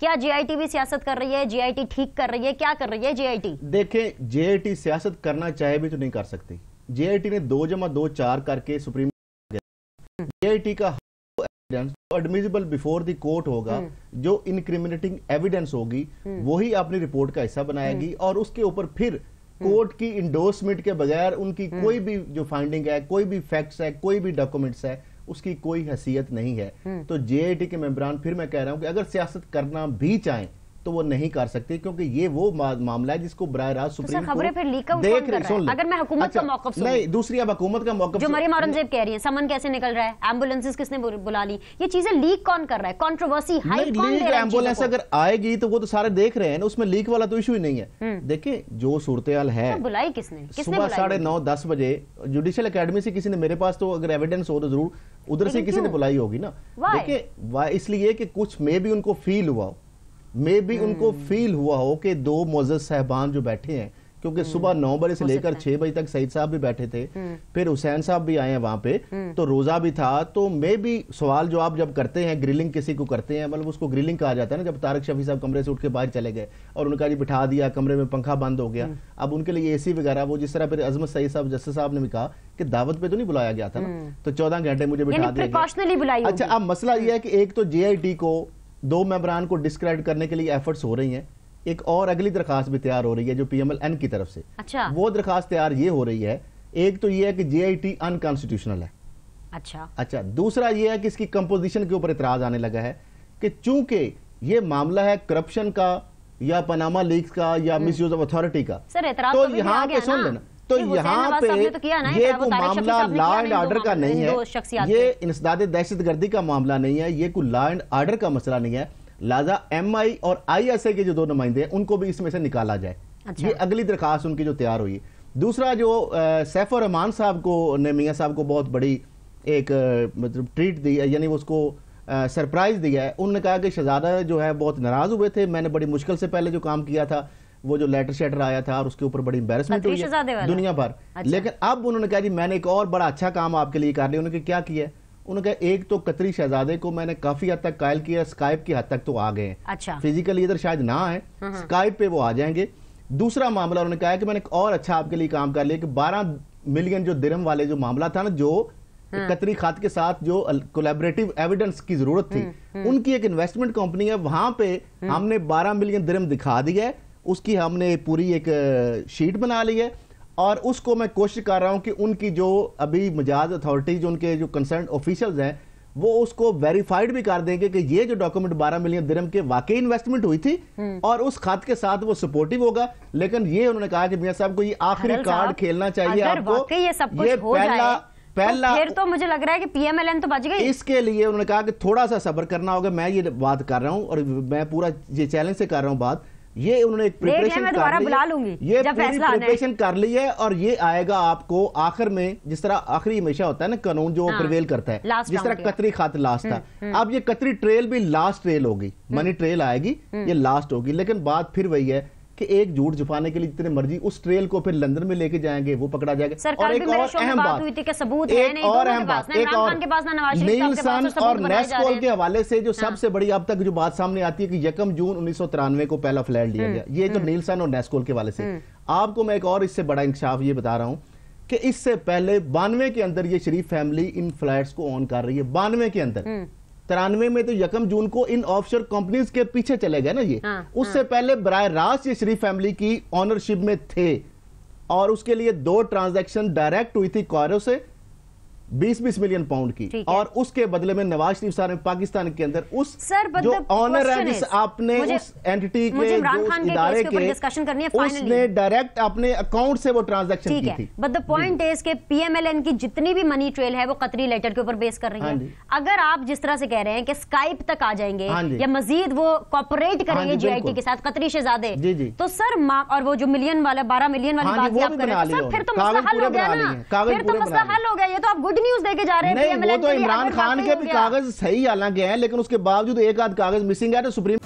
کیا جے I T بھی سیاست کر رہی ہے؟ جے آئی ٹی ٹھیک کر رہی ہے؟ کیا کر رہی ہے جے آئی ٹی؟ دیکھیں جے آئی ٹی سیاست کرنا چاہے بھی تو نہیں کر سکتی. جے آئی ٹی نے 2+2 4 کر کے سپریم جے آئی ٹی کا ایڈمیزیبل بیفور دی کورٹ ہوگا, جو انکریمنیٹنگ ایویڈنس ہوگی وہی اپنی رپورٹ کا حصہ بنائے گی, اور اس کے اوپر پھر کورٹ کی انڈورسمنٹ کے بغیر ان کی کوئی بھی جو فائنڈنگ ہے, کوئی بھی فیکٹس ہے, کوئی بھی ڈاکومنٹس ہے, اس کی کوئی حیثیت نہیں ہے. تو جے آئی ٹی کے ممبران پھر میں کہہ رہا ہوں کہ اگر سیاست کرنا بھی چاہیں تو وہ نہیں کر سکتے, کیونکہ یہ وہ معاملہ ہے جس کو براہ راست سپریم کورٹ دیکھ رہی. سن لیں, اگر میں حکومت کا موقف سنوں, نہیں دوسری اب حکومت کا موقف جو مریم اورنگزیب کہہ رہی ہیں سمن کیسے نکل رہا ہے, ایمبولینسز کس نے بلا لی, یہ چیزیں لیک کون کر رہا ہے, کنٹروورسی ہائی کون دے رہا ہے. ایمبولینس اگر آئے گی تو وہ تو سارے دیکھ رہے ہیں نا, اس میں لیک والا تو ایشو ہی نہیں ہے. دیکھیں جو صورتحال ہے, بلائی کس نے, صبح 9:30-10 بجے جوڈیشل اکیڈمی سے کسی نے, میرے پاس تو اگر ایویڈنس ہو تو ضرور ادھر سے کسی نے بلائی ہوگی نا. دیکھیں اس لیے کہ کچھ میں بھی ان کو فیل ہوا ہو کہ 2 معزز صاحبان جو بیٹھے ہیں, کیونکہ صبح 9 بجے سے لے کر 6 بجے تک سعید صاحب بھی بیٹھے تھے, پھر حسین صاحب بھی آئے ہیں وہاں پہ, تو روزہ بھی تھا. تو میں بھی سوال جو آپ جب کرتے ہیں, گرلنگ کسی کو کرتے ہیں, مطلب اس کو گرلنگ کہا جاتا ہے نا, جب طارق شفیع صاحب کمرے سے اٹھ کے باہر چلے گئے اور ان کا جی بٹھا دیا کمرے میں, پنکھا بند ہو گیا, اب ان کے لیے اے سی وغیرہ, وہ جس طرح پھر عظمت سعید صاحب جسٹس صاحب نے بھی کہا کہ دعوت پہ تو نہیں بلایا گیا تھا نا, تو 14 گھنٹے مجھے بٹھا دیا گیا. اچھا اب مسئلہ یہ ہے کہ ایک تو جے آئی ٹی کو 2 ممبران کو ڈسکریڈٹ کرنے کے لیے ایفرٹس ہو رہی ہیں, ایک اور اگلی درخواست بھی تیار ہو رہی ہے جو پی ایم ایل این کی طرف سے. وہ درخواست تیار یہ ہو رہی ہے, ایک تو یہ ہے کہ جے آئی ٹی انکانسٹیٹیوشنل ہے. اچھا دوسرا یہ ہے کہ اس کی کمپوزیشن کے اوپر اعتراض آنے لگا ہے کہ چونکہ یہ معاملہ ہے کرپشن کا یا پاناما لیکس کا یا مس یوز آف اتھارٹی کا, تو یہاں پہ سن لینا, تو یہاں پہ یہ کوئی معاملہ لا اینڈ آرڈر کا نہیں ہے, یہ انسداد دہشت گردی کا معاملہ نہیں ہے, یہ کوئی لا اینڈ آرڈر کا مسئلہ نہیں ہے. لہذا ایم آئی اور آئی ایس اے کے جو 2 نمائندے ہیں ان کو بھی اس میں سے نکالا جائے. یہ اگلی درخواست ان کی جو تیار ہوئی. دوسرا جو سیف الرحمان صاحب کو نے میاں صاحب کو بہت بڑی ایک مطلب ٹریٹ دی ہے, یعنی اس کو سرپرائز دیا ہے. انہوں نے کہا کہ شہزادہ جو ہے بہت ناراض ہوئے تھے, میں نے بڑی مشکل سے پہلے جو کام کیا تھا, وہ جو لیٹر شیٹر آیا تھا اور اس کے اوپر بڑی امبیرسمنٹ ہوئی ہے دنیا بھر. لیکن اب انہوں نے کہا جی میں نے ایک اور بڑا اچھا کام آپ کے لیے کر لیا. انہوں نے کیا کیا ہے, انہوں نے کہا ایک تو قطری شہزادے کو میں نے کافی حد تک قائل کیا, اسکائپ کی حد تک تو آ گئے ہیں, فزیکلی ادھر شاید نہ آئے, اسکائپ پہ وہ آ جائیں گے. دوسرا معاملہ انہوں نے کہا ہے کہ میں نے ایک اور اچھا آپ کے لیے کام کر لیا کہ 12 ملین جو درہم والے جو معاملہ تھا نا, جو قطری خط کے ساتھ جو کولیبریٹو ایویڈنس کی ضرورت تھی, ان کی ایک انویسٹمنٹ کمپنی ہے, وہاں پہ ہم نے 12 ملین درہم دکھا دیا ہے, اس کی ہم نے پوری ایک شیٹ بنا لی ہے, اور اس کو میں کوشش کر رہا ہوں کہ ان کی جو ابھی مجاز اتھارٹی جو ان کے جو کنسرنڈ آفیشلز ہیں وہ اس کو ویریفائیڈ بھی کر دیں گے کہ یہ جو ڈاکومنٹ 12 ملین درہم کے واقعی انویسٹمنٹ ہوئی تھی, اور اس خط کے ساتھ وہ سپورٹیو ہوگا. لیکن یہ انہوں نے کہا کہ میاں صاحب کو یہ آخری کارڈ کھیلنا چاہیے آپ کو, یہ پہلا پھر تو مجھے لگ رہا ہے کہ پی ایم ایل این تو بچ گئی. اس کے لیے انہوں نے کہا کہ تھوڑا سا صبر کرنا ہوگا. میں یہ بات کر رہا ہوں اور میں پورا یہ چیلنج سے کر رہا ہوں بات, یہ انہوں نے ایک پریپریشن کر لی ہے, اور یہ آئے گا آپ کو آخر میں, جس طرح آخری ہمیشہ ہوتا ہے نا قانون جو پریویل کرتا ہے, جس طرح قطری خط لاسٹ تھا, اب یہ قطری ٹریل بھی لاسٹ ٹریل ہوگی, منی ٹریل آئے گی, یہ لاسٹ ہوگی. لیکن بات پھر وہی ہے کہ ایک جھوٹ چھپانے کے لیے جتنے مرضی اس ٹریل کو پھر لندن میں لے کے جائیں گے, وہ پکڑا جائے گا. اور ایک اور اہم بات, نیلسن اور نیسکول کے حوالے سے جو سب سے بڑی اب تک جو بات سامنے آتی ہے کہ 1 جون 1993 کو پہلا فلیٹ لیا گیا, یہ جو نیلسن اور نیسکول کے حوالے سے. آپ کو میں ایک اور اس سے بڑا انکشاف یہ بتا رہا ہوں کہ اس سے پہلے 92 کے اندر یہ شریف فیملی ان فلیٹس کو آن کر رہی ہے. 92 کے اندر, 93 میں تو 1 جون کو ان آف شور کمپنیز کے پیچھے چلے گئے نا یہ, اس سے پہلے براہ راست یہ شریف فیملی کی آنرشپ میں تھے, اور اس کے لیے 2 ٹرانزیکشن ڈائریکٹ ہوئی تھی کائرو سے 20 ملین پاؤنڈ کی, اور اس کے بدلے میں نواز شریف صاحب نے پاکستان کے اندر اس جو آنر ہے جس آپ نے اس اینٹی کے جو ادارے کے, اس نے ڈائریکٹ اپنے اکاؤنٹ سے وہ ٹرانزیکشن کی تھی. بٹ the point is کہ پی ایم ایل این کی جتنی بھی منی ٹریل ہے وہ قطری لیٹر کے اوپر بیس کر رہی ہے. اگر آپ جس طرح سے کہہ رہے ہیں کہ اسکائپ تک آ جائیں گے یا مزید وہ کوپریٹ کریں گے جے آئی ٹی کے ساتھ قطری شہزادے, تو سر اور وہ جو ملین والا 12 ملین والی بات آپ کر رہے ہیں, پھر تو مسئلہ حل ہو گیا نا, پھر تو مسئلہ حل ہو گیا. یہ تو آپ گڈ نیوز دے کے جا رہے ہیں. نہیں, وہ تو عمران خان کے بھی کاغذ صحیح حالانکہ ہیں, لیکن اس کے باوجود ایک آدھ کاغذ مسنگ ہے تو سپریم